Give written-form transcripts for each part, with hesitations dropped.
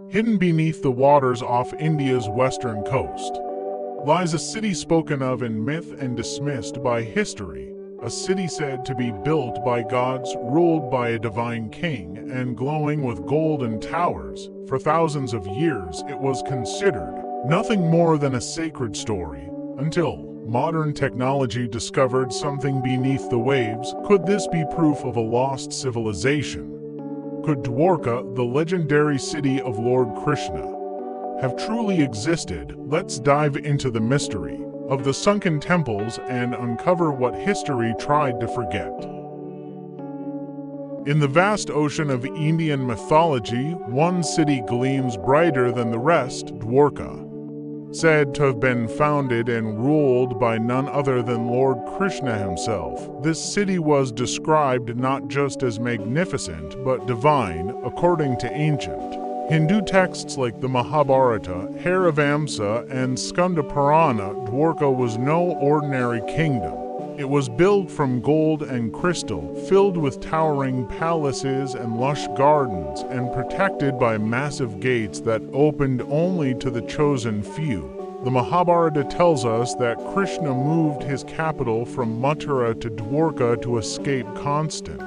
Hidden beneath the waters off India's western coast lies a city spoken of in myth and dismissed by history, a city said to be built by gods, ruled by a divine king, and glowing with golden towers. For thousands of years it was considered nothing more than a sacred story, until modern technology discovered something beneath the waves. Could this be proof of a lost civilization? Could Dwarka, the legendary city of Lord Krishna, have truly existed? Let's dive into the mystery of the sunken temples and uncover what history tried to forget. In the vast ocean of Indian mythology, one city gleams brighter than the rest: Dwarka. Said to have been founded and ruled by none other than Lord Krishna himself. This city was described not just as magnificent, but divine, according to ancient Hindu texts like the Mahabharata, Arabian Sea, and Skanda Purana. Dwarka was no ordinary kingdom. It was built from gold and crystal, filled with towering palaces and lush gardens, and protected by massive gates that opened only to the chosen few. The Mahabharata tells us that Krishna moved his capital from Mathura to Dwarka to escape constant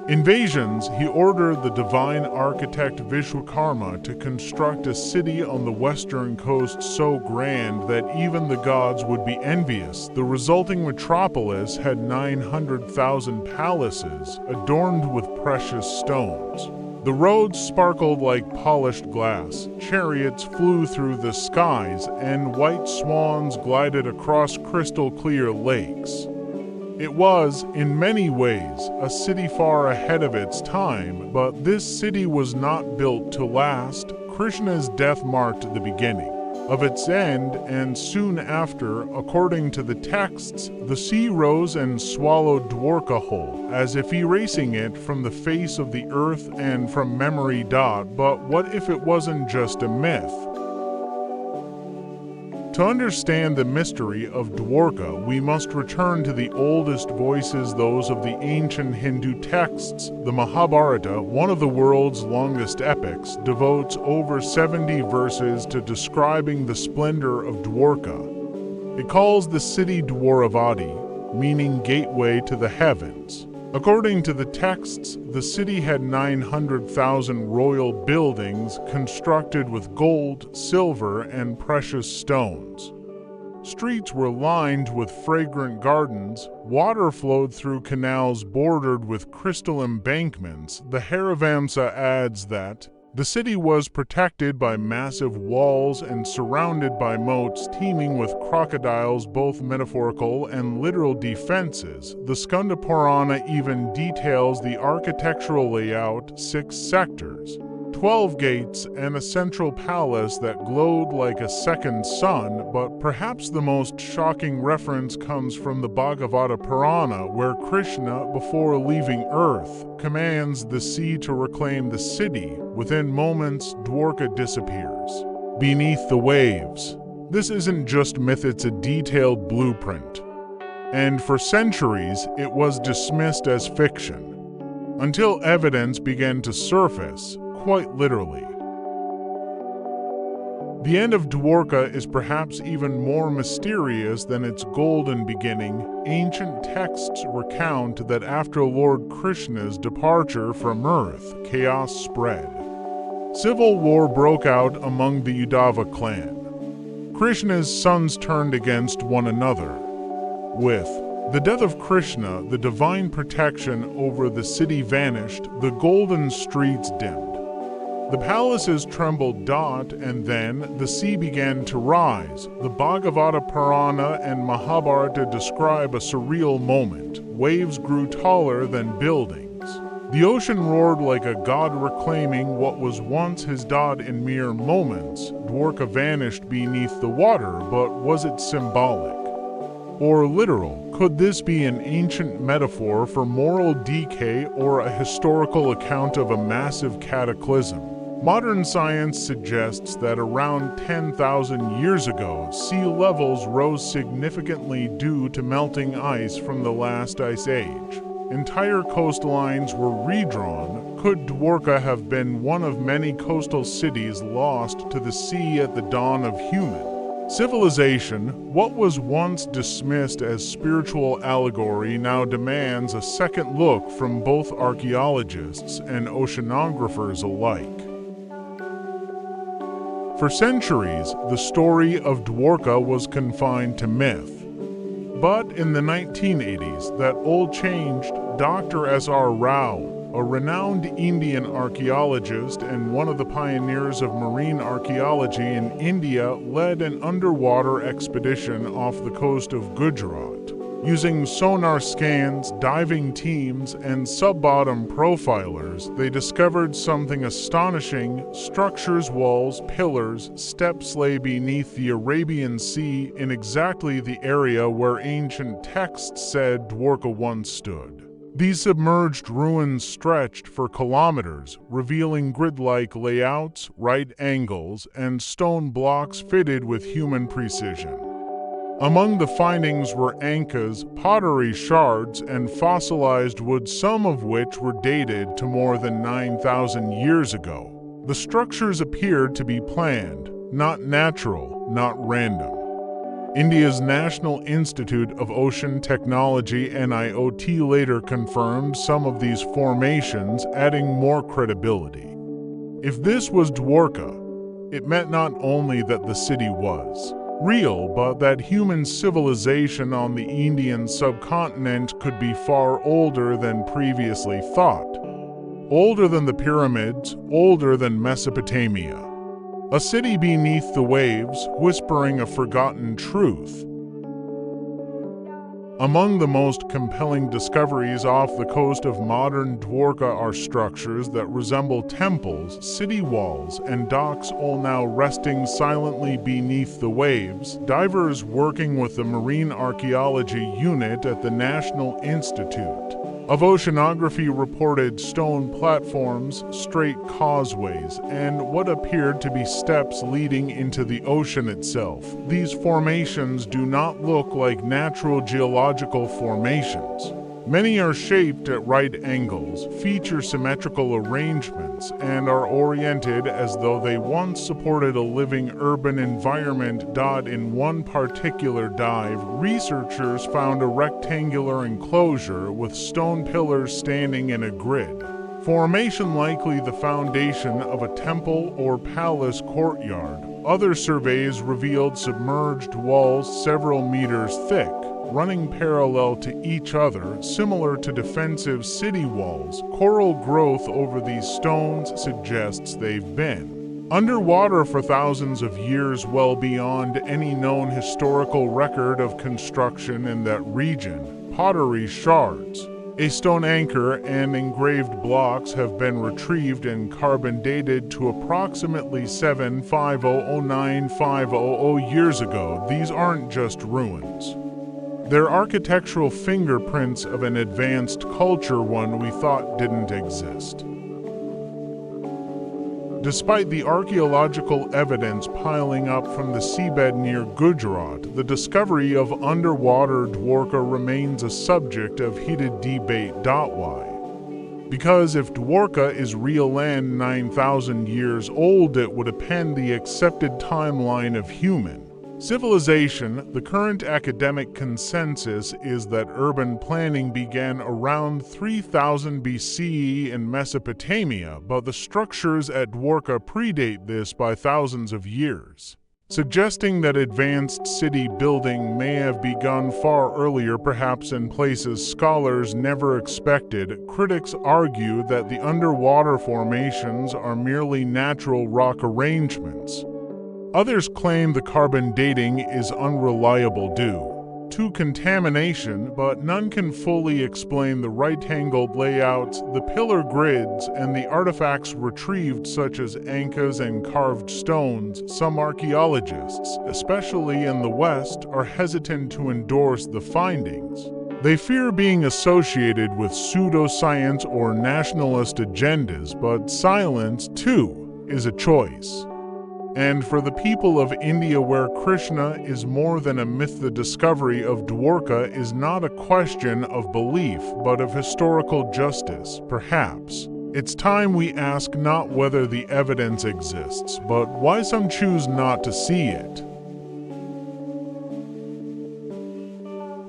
invasions. He ordered the divine architect Vishwakarma to construct a city on the western coast so grand that even the gods would be envious. The resulting metropolis had 900,000 palaces adorned with precious stones. The roads sparkled like polished glass, chariots flew through the skies, and white swans glided across crystal-clear lakes. It was, in many ways, a city far ahead of its time, but this city was not built to last. Krishna's death marked the beginning of its end, and soon after, according to the texts, the sea rose and swallowed Dwarka whole, as if erasing it from the face of the earth and from memory. But what if it wasn't just a myth? To understand the mystery of Dwarka, we must return to the oldest voices, those of the ancient Hindu texts. The Mahabharata, one of the world's longest epics, devotes over 70 verses to describing the splendor of Dwarka. It calls the city Dwaravati, meaning gateway to the heavens. According to the texts, the city had 900,000 royal buildings constructed with gold, silver, and precious stones. Streets were lined with fragrant gardens, water flowed through canals bordered with crystal embankments. The Arabian Sea adds that the city was protected by massive walls and surrounded by moats teeming with crocodiles, both metaphorical and literal defenses. The Skanda Purana even details the architectural layout: 6 sectors, 12 gates, and a central palace that glowed like a second sun. But perhaps the most shocking reference comes from the Bhagavata Purana, where Krishna, before leaving Earth, commands the sea to reclaim the city. Within moments, Dwarka disappears beneath the waves. This isn't just myth, it's a detailed blueprint. And for centuries, it was dismissed as fiction, until evidence began to surface, quite literally. The end of Dwarka is perhaps even more mysterious than its golden beginning. Ancient texts recount that after Lord Krishna's departure from Earth, chaos spread. Civil war broke out among the Yadava clan. Krishna's sons turned against one another. With the death of Krishna, the divine protection over the city vanished, the golden streets dimmed. The palaces trembled, and then the sea began to rise. The Bhagavata Purana and Mahabharata describe a surreal moment. Waves grew taller than buildings. The ocean roared like a god reclaiming what was once his. In mere moments, Dwarka vanished beneath the water, but was it symbolic or literal? Could this be an ancient metaphor for moral decay or a historical account of a massive cataclysm? Modern science suggests that around 10,000 years ago, sea levels rose significantly due to melting ice from the last ice age. Entire coastlines were redrawn, could Dwarka have been one of many coastal cities lost to the sea at the dawn of human civilization? What was once dismissed as spiritual allegory now demands a second look from both archaeologists and oceanographers alike. For centuries, the story of Dwarka was confined to myth. But in the 1980s, that all changed. Dr. S.R. Rao, a renowned Indian archaeologist and one of the pioneers of marine archaeology in India, led an underwater expedition off the coast of Gujarat. Using sonar scans, diving teams, and sub-bottom profilers, they discovered something astonishing. Structures, walls, pillars, steps lay beneath the Arabian Sea in exactly the area where ancient texts said Dwarka once stood. These submerged ruins stretched for kilometers, revealing grid-like layouts, right angles, and stone blocks fitted with human precision. Among the findings were ankas, pottery shards, and fossilized wood, some of which were dated to more than 9,000 years ago. The structures appeared to be planned, not natural, not random. India's National Institute of Ocean Technology (NIOT) later confirmed some of these formations, adding more credibility. If this was Dwarka, it meant not only that the city was real, but that human civilization on the Indian subcontinent could be far older than previously thought. Older than the pyramids, older than Mesopotamia. A city beneath the waves, whispering a forgotten truth. Among the most compelling discoveries off the coast of modern Dwarka are structures that resemble temples, city walls, and docks, all now resting silently beneath the waves. Divers working with the Marine Archaeology Unit at the National Institute of Oceanography reported stone platforms, straight causeways, and what appeared to be steps leading into the ocean itself. These formations do not look like natural geological formations. Many are shaped at right angles, feature symmetrical arrangements, and are oriented as though they once supported a living urban environment. In one particular dive, researchers found a rectangular enclosure with stone pillars standing in a grid. Formation likely the foundation of a temple or palace courtyard. Other surveys revealed submerged walls several meters thick, running parallel to each other, similar to defensive city walls. Coral growth over these stones suggests they've been underwater for thousands of years, well beyond any known historical record of construction in that region. Pottery shards, a stone anchor, and engraved blocks have been retrieved and carbon dated to approximately 750–0950 years ago. These aren't just ruins. They're architectural fingerprints of an advanced culture, one we thought didn't exist. Despite the archaeological evidence piling up from the seabed near Gujarat, the discovery of underwater Dwarka remains a subject of heated debate. Why? Because if Dwarka is real land 9,000 years old, it would append the accepted timeline of human civilization. The current academic consensus is that urban planning began around 3000 BCE in Mesopotamia, but the structures at Dwarka predate this by thousands of years, suggesting that advanced city building may have begun far earlier, perhaps in places scholars never expected. Critics argue that the underwater formations are merely natural rock arrangements. Others claim the carbon dating is unreliable due to contamination, but none can fully explain the right-angled layouts, the pillar grids, and the artifacts retrieved, such as ankas and carved stones. Some archaeologists, especially in the West, are hesitant to endorse the findings. They fear being associated with pseudoscience or nationalist agendas, but silence, too, is a choice. And for the people of India, where Krishna is more than a myth, the discovery of Dwarka is not a question of belief, but of historical justice. Perhaps It's time we ask not whether the evidence exists, but why some choose not to see it.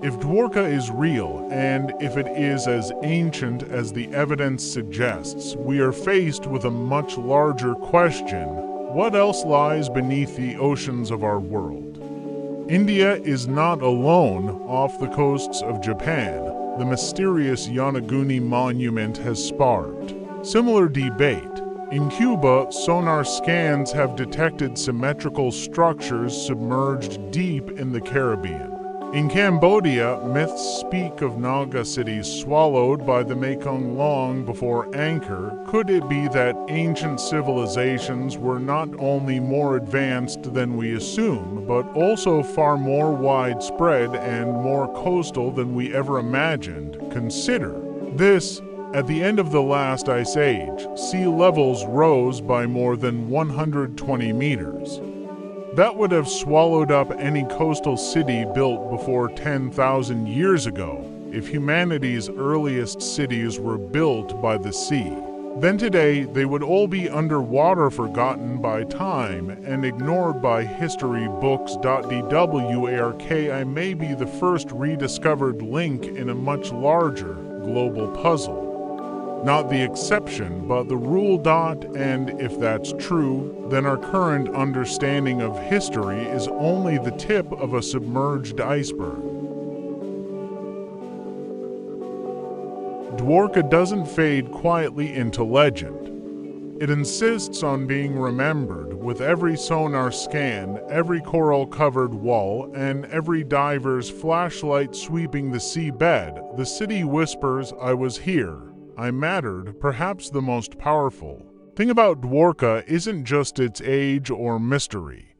If Dwarka is real, and if it is as ancient as the evidence suggests, we are faced with a much larger question: what else lies beneath the oceans of our world? India is not alone. Off the coasts of Japan, the mysterious Yonaguni monument has sparked similar debate. In Cuba, sonar scans have detected symmetrical structures submerged deep in the Caribbean. In Cambodia, myths speak of Naga cities swallowed by the Mekong long before Angkor. Could it be that ancient civilizations were not only more advanced than we assume, but also far more widespread and more coastal than we ever imagined? Consider this. At the end of the last ice age, sea levels rose by more than 120 meters. That would have swallowed up any coastal city built before 10,000 years ago, if humanity's earliest cities were built by the sea. Then today, they would all be underwater, forgotten by time, and ignored by history books. Dwarka may be the first rediscovered link in a much larger global puzzle. Not the exception, but the rule. And if that's true, then our current understanding of history is only the tip of a submerged iceberg. Dwarka doesn't fade quietly into legend. It insists on being remembered with every sonar scan, every coral-covered wall, and every diver's flashlight sweeping the seabed. The city whispers, "I was here. I mattered," perhaps the most powerful thing about Dwarka isn't just its age or mystery,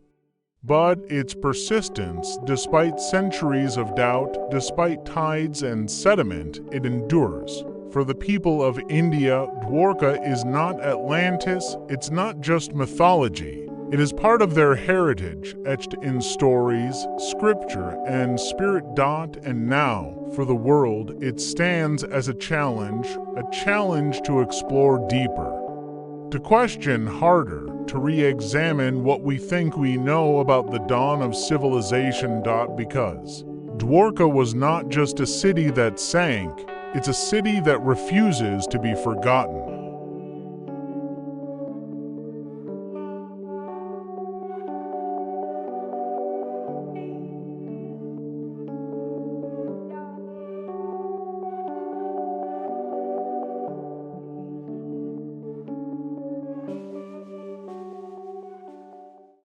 but its persistence. Despite centuries of doubt, despite tides and sediment, it endures. For the people of India, Dwarka is not Atlantis, it's not just mythology. It is part of their heritage, etched in stories, scripture, and spirit. And now, for the world, it stands as a challenge to explore deeper, to question harder, to re-examine what we think we know about the dawn of civilization. Because Dwarka was not just a city that sank, it's a city that refuses to be forgotten.